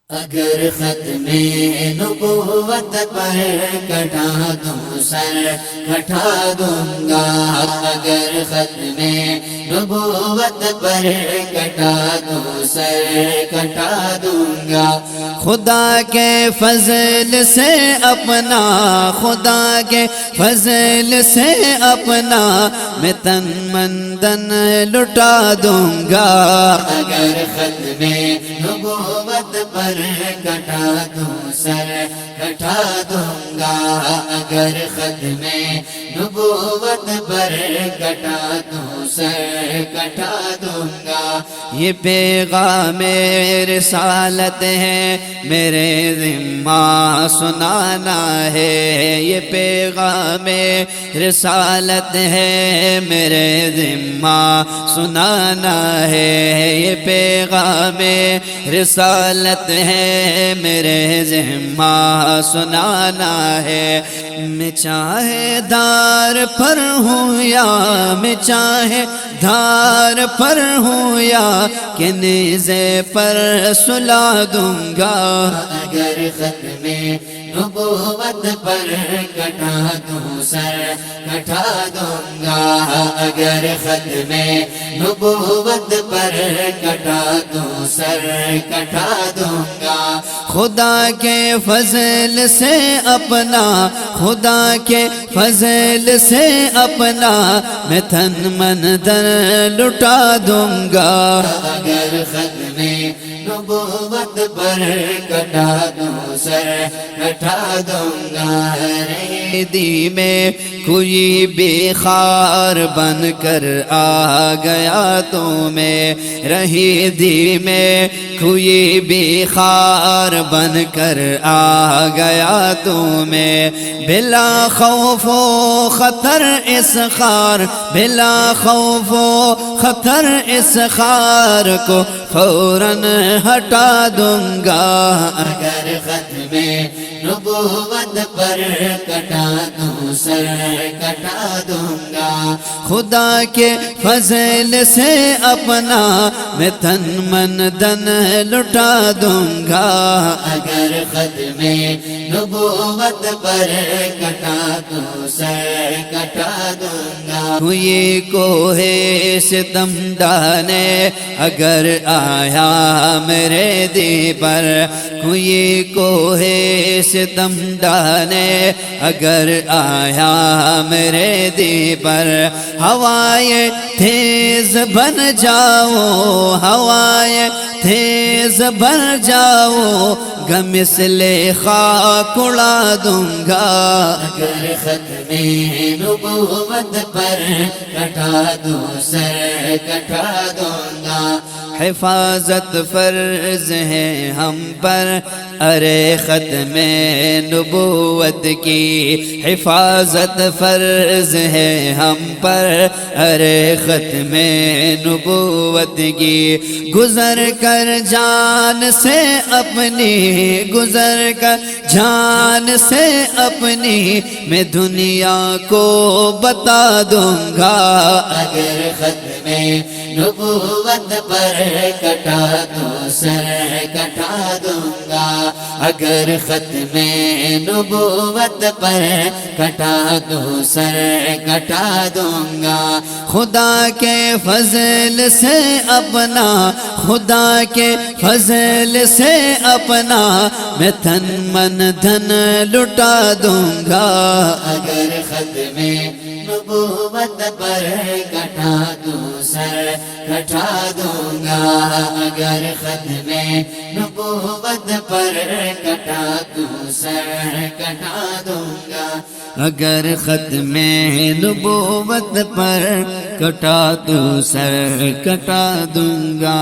اگر ختم نبوت پر کٹا دوں سر کٹا دوں گا، اگر ختم نبوت پر کٹا دوں سر کٹا دوں گا۔ خدا کے فضل سے اپنا، خدا کے فضل سے اپنا میں تن من دن لٹا دوں گا۔ اگر ختم نبوت پر کٹا دوں سر کٹا دوں گا، اگر ختم نبوت پر کٹا دوں سر کٹا دوں گا۔ یہ پیغام رسالت ہے میرے ذمہ سنانا ہے، یہ پیغام رسالت ہے میرے ذمہ سنانا ہے، یہ پیغام رسالت ہے میرے ذمہ سنانا ہے۔ میں چاہے دار پر ہوں یا میں چاہے دھار پر ہوں یا کہ نیزے پر سلا دوں گا۔ اگر ختم نبوت پر کٹا دوں سر کٹا دوں گا، اگر ختم نبوت پر کٹا دوں سر کٹا دوں گا۔ خدا کے فضل سے اپنا، خدا کے فضل سے اپنا میں تن من دن لٹا دوں گا۔ اگر ختم نبوت پر کٹا دوں سر کٹا دوں گا۔ دی میں کوئی بھی خار بن کر آ گیا تو میں رہی دی میں کوئی بھی خار بن کر آ گیا تو میں بلا خوف و خطر اس خار، بلا خوف و خطر اس خار کو فوراً ہٹا دوں گا۔ اگر ختم نبوت پر کٹا دوں سر کٹا دوں گا۔ خدا کے فضل سے اپنا میں تن من دن لٹا دوں گا۔ اگر ختم نبوت پر کٹا دوں سر کٹا دوں گا۔ کوئی کوہ ستم ڈھانے اگر آیا میرے دی پر، کوئی کوہ ستم ڈھانے اگر آیا میرے دی پر، ہوائیں تیز بن جاؤ، ہوائیں تیز بن جاؤ گا مثل خاک اڑا دوں گا۔ اگر ختم نبوت پر کٹا دوں سر کٹا دوں گا۔ حفاظت فرض ہے ہم پر ارے ختم نبوت کی، حفاظت فرض ہے ہم پر ارے ختم نبوت کی۔ گزر کر جان سے اپنی، گزر کر جان سے اپنی میں دنیا کو بتا دوں گا۔ اگر ختم نبوت پر کٹا دوں سر کٹا دوں گا، اگر ختم نبوت پر کٹا دوں سر کٹا دوں گا۔ خدا کے فضل سے اپنا، خدا کے فضل سے اپنا میں تن من دھن لٹا دوں گا۔ اگر ختم نبوت پر کٹا دوں سر کٹا دوں گا، اگر ختم نبوت پر کٹا دوں سر کٹا دوں گا۔ اگر ختم نبوت پر کٹا تو سر کٹا دوں گا۔